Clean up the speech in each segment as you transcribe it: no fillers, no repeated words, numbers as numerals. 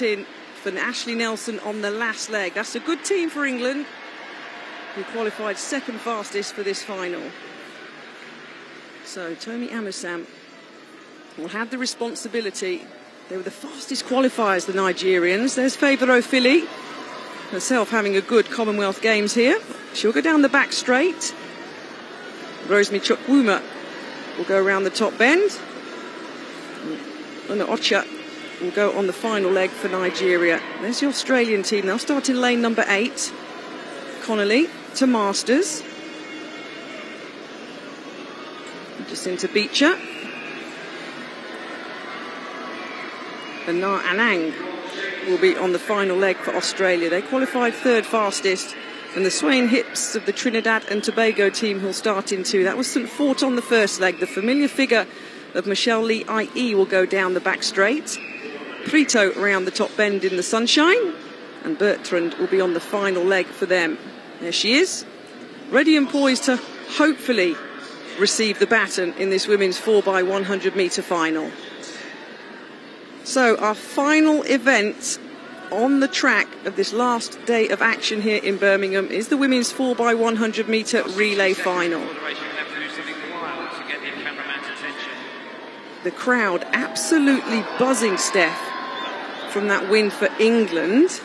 in for Ashley Nelson on the last leg. That's a good team for England, who qualified second fastest for this final. So Toni Amusan will have the responsibility. They were the fastest qualifiers, the Nigerians. There's Favour ofili, herself having a good Commonwealth Games here. She'll go down the back straight. Chukwuma will go around the top bend. Toni Amusan will go on the final leg for Nigeria. There's the Australian team. They'll start in lane number 8. Connolly to Masters. Just into Beecher. And Anang will be on the final leg for Australia. They qualified third fastest. And the swaying hips of the Trinidad and Tobago team who'll start in 2. That was St Fort on the first leg. The familiar figure of Michelle Lee IE will go down the back straight. Prito around the top bend in the sunshine. And Bertrand will be on the final leg for them. There she is, ready and poised to hopefully receive the baton in this women's 4x100m final. So our final event on the track of this last day of action here in Birmingham is the women's 4x100m relay final. The crowd absolutely buzzing, Steph, from that win for England.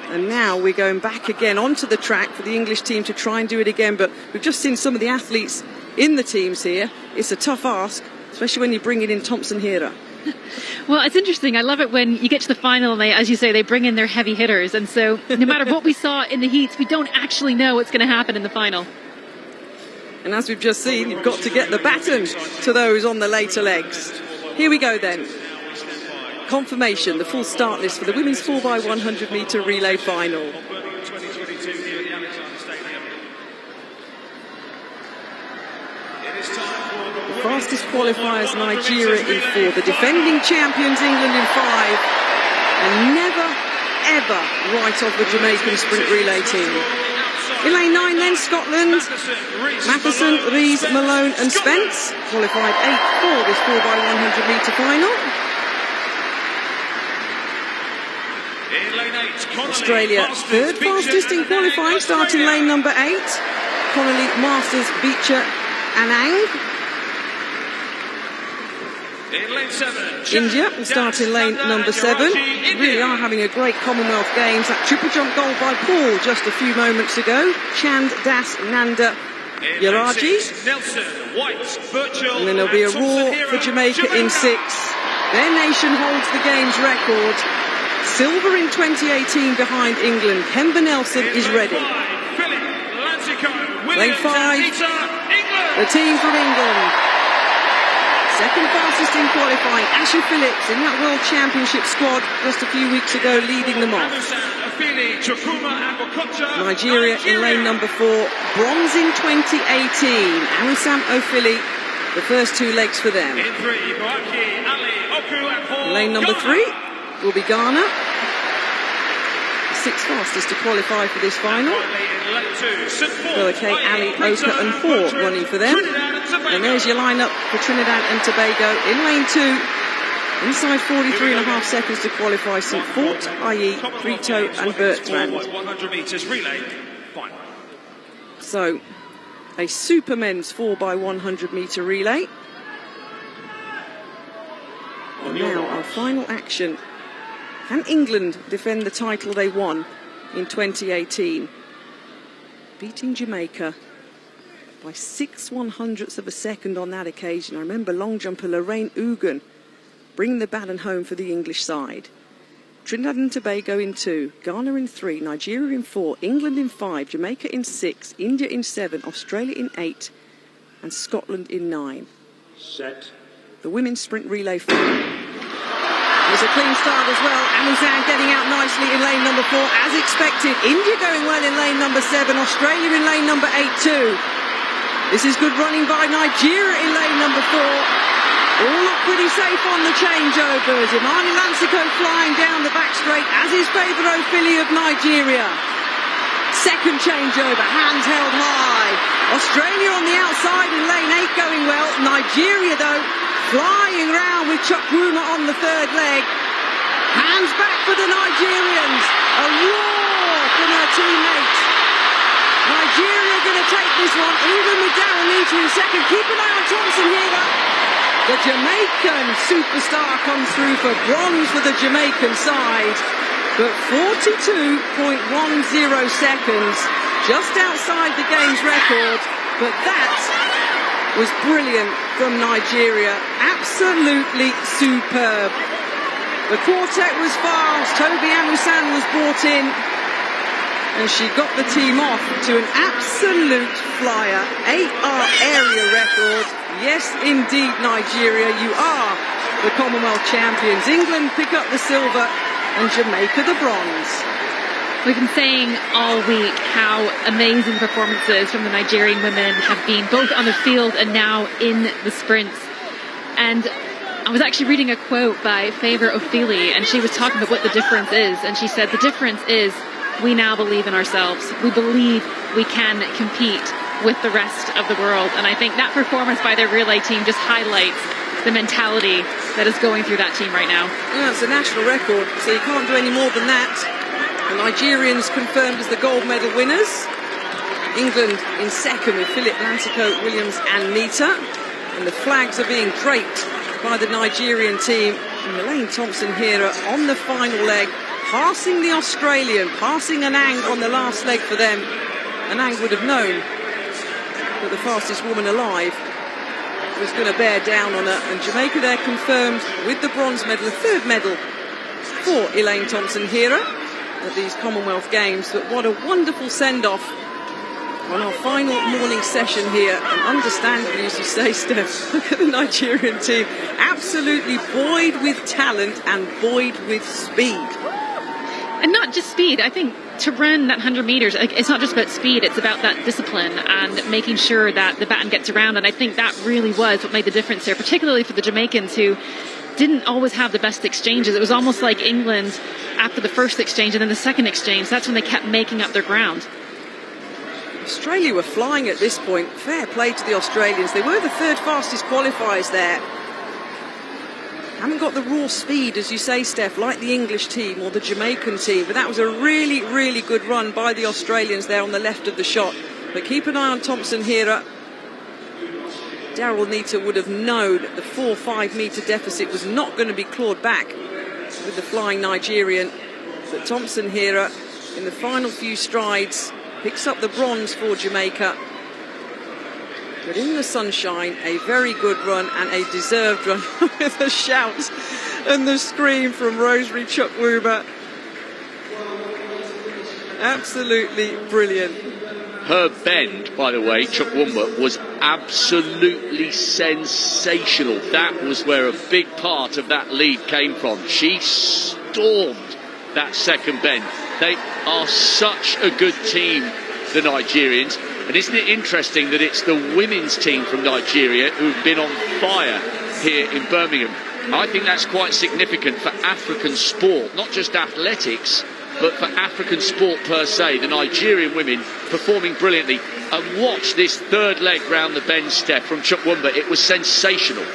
And now we're going back again onto the track for the English team to try and do it again. But we've just seen some of the athletes in the teams here. It's a tough ask, especially when you bring it in Thompson Hera. Well, it's interesting. I love it when you get to the final and they, as you say, they bring in their heavy hitters. And so no matter what we saw in the heats, we don't actually know what's going to happen in the final. And as we've just seen, you've got to get the baton to those on the later legs. Here we go then. Confirmation, the full start list for the women's 4x100m relay final. The fastest qualifiers, Nigeria in 4. The defending champions, England in 5. And never, ever write off the Jamaican sprint relay team. In lane 9 then, Scotland. Matheson, Rees, Malone and Spence qualified 8th for this 4x100m final. Australia, third fastest in qualifying, starting lane number 8. Connolly, Masters, Beecher, Anang. India will start in lane number 7. Really are having a great Commonwealth Games. That triple jump goal by Paul just a few moments ago. Chand, Das, Nanda, Yaraji. And then there'll be a roar for Jamaica in 6. Their nation holds the Games record. Silver in 2018 behind England. Kemba Nelson is ready. Lane 5, the team from England. Second fastest in qualifying, Ashley Phillips in that World Championship squad just a few weeks ago, leading them off. Nigeria in lane number 4, bronze in 2018. Amusan ofili, the first 2 legs for them. Lane number 3 will be Ghana. 6th fastest to qualify for this final. Okay, Ali, Oka and Hoare running for them. And there's your lineup for Trinidad and Tobago in lane 2. Inside 43.5 seconds to qualify, St Fort, i.e. Prito and Bertrand. So, a super men's 4x100m relay. And now our final action. Can England defend the title they won in 2018? Beating Jamaica by 6/100ths of a second on that occasion. I remember long jumper Lorraine Ugan bringing the baton home for the English side. Trinidad and Tobago in 2, Ghana in 3, Nigeria in 4, England in 5, Jamaica in 6, India in 7, Australia in 8, and Scotland in 9. Set. The women's sprint relay final. There's a clean start as well. Amusan getting out nicely in lane number 4, as expected. India going well in lane number 7. Australia in lane number 8 too. This is good running by Nigeria in lane number 4. All look pretty safe on the changeovers. Imani Lansiko flying down the back straight, as is Favour ofili of Nigeria. Second changeover, hands held high. Australia on the outside in lane 8 going well. Nigeria though flying round with chukwuma on the third leg. Hands back for the Nigerians. A roar from her teammates. Nigeria going to take this one, even with Darren Neater in second. Keep an eye on Thompson here. The Jamaican superstar comes through for bronze for the Jamaican side. But 42.10 seconds, just outside the game's record. But that was brilliant from Nigeria. Absolutely superb. The quartet was fast. Toni Amusan was brought in. And she got the team off to an absolute flyer. 8R area record. Yes, indeed, Nigeria, you are the Commonwealth champions. England pick up the silver and Jamaica the bronze. We've been saying all week how amazing performances from the Nigerian women have been, both on the field and now in the sprints. And I was actually reading a quote by Favour Ofili, and she was talking about what the difference is. And she said, the difference is we now believe in ourselves. We believe we can compete with the rest of the world. And I think that performance by their relay team just highlights the mentality that is going through that team right now. Yeah, it's a national record, so you can't do any more than that. The Nigerians confirmed as the gold medal winners. England in second with Philip Lansico, Williams and Neater. And the flags are being draped by the Nigerian team. And Elaine Thompson here on the final leg, passing the Australian, passing Anang on the last leg for them. Anang would have known that the fastest woman alive was going to bear down on her. And Jamaica there confirmed with the bronze medal, a third medal for Elaine Thompson-Herah at these Commonwealth Games. But what a wonderful send-off on our final morning session here. And understandably, as you say, Steph, look at the Nigerian team. Absolutely buoyed with talent and buoyed with speed. And not just speed. I think to run that 100 meters, it's not just about speed, it's about that discipline and making sure that the baton gets around. And I think that really was what made the difference there, particularly for the Jamaicans, who didn't always have the best exchanges. It was almost like England after the first exchange and then the second exchange. That's when they kept making up their ground. Australia were flying at this point. Fair play to the Australians. They were the third fastest qualifiers there. Haven't got the raw speed, as you say, Steph, like the English team or the Jamaican team. But that was a really, really good run by the Australians there on the left of the shot. But keep an eye on Thompson-Herah. Darren Neater would have known the 4-5 metre deficit was not going to be clawed back with the flying Nigerian. But Thompson-Herah, in the final few strides, picks up the bronze for Jamaica. But in the sunshine, a very good run and a deserved run with the shouts and the scream from Rosemary Chukwuma. Absolutely brilliant. Her bend, by the way, Chukwuma, was absolutely sensational. That was where a big part of that lead came from. She stormed that second bend. They are such a good team, the Nigerians. And isn't it interesting that it's the women's team from Nigeria who've been on fire here in Birmingham? I think that's quite significant for African sport, not just athletics, but for African sport per se. The Nigerian women performing brilliantly. And watch this third leg round the bend, Steph, from Chukwuma. It was sensational.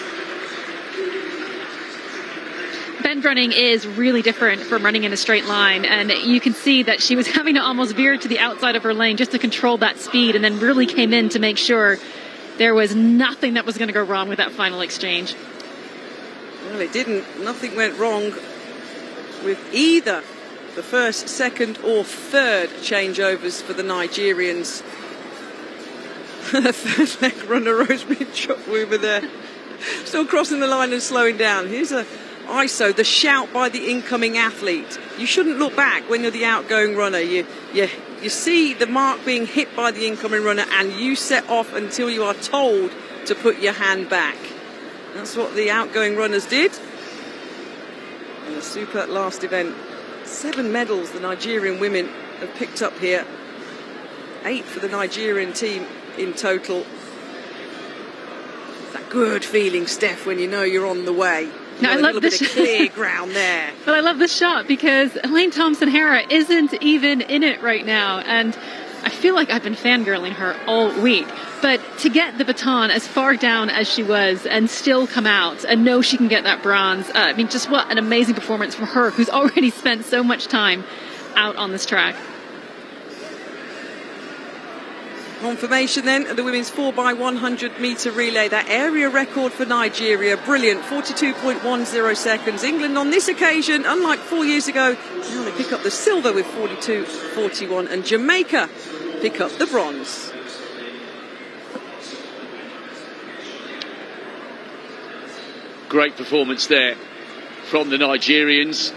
Bend running is really different from running in a straight line, and you can see that she was having to almost veer to the outside of her lane just to control that speed, and then really came in to make sure there was nothing that was going to go wrong with that final exchange. Well, it didn't. Nothing went wrong with either the first, second or third changeovers for the Nigerians. The third leg runner, Rosemary Chukwuma there, still crossing the line and slowing down. Here's a ISO, the shout by the incoming athlete. You shouldn't look back when you're the outgoing runner. You see the mark being hit by the incoming runner and you set off until you are told to put your hand back. That's what the outgoing runners did. And the super last event. 7 medals the Nigerian women have picked up here. 8 for the Nigerian team in total. It's that good feeling, Steph, when you know you're on the way. Now, I love a little bit of clear ground there. But I love this shot because Elaine Thompson-Herah isn't even in it right now. And I feel like I've been fangirling her all week. But to get the baton as far down as she was and still come out and know she can get that bronze, I mean, just what an amazing performance from her, who's already spent so much time out on this track. Confirmation then of the women's 4x100m relay. That area record for Nigeria, brilliant, 42.10 seconds. England on this occasion, unlike 4 years ago, now they pick up the silver with 42.41, and Jamaica pick up the bronze. Great performance there from the Nigerians.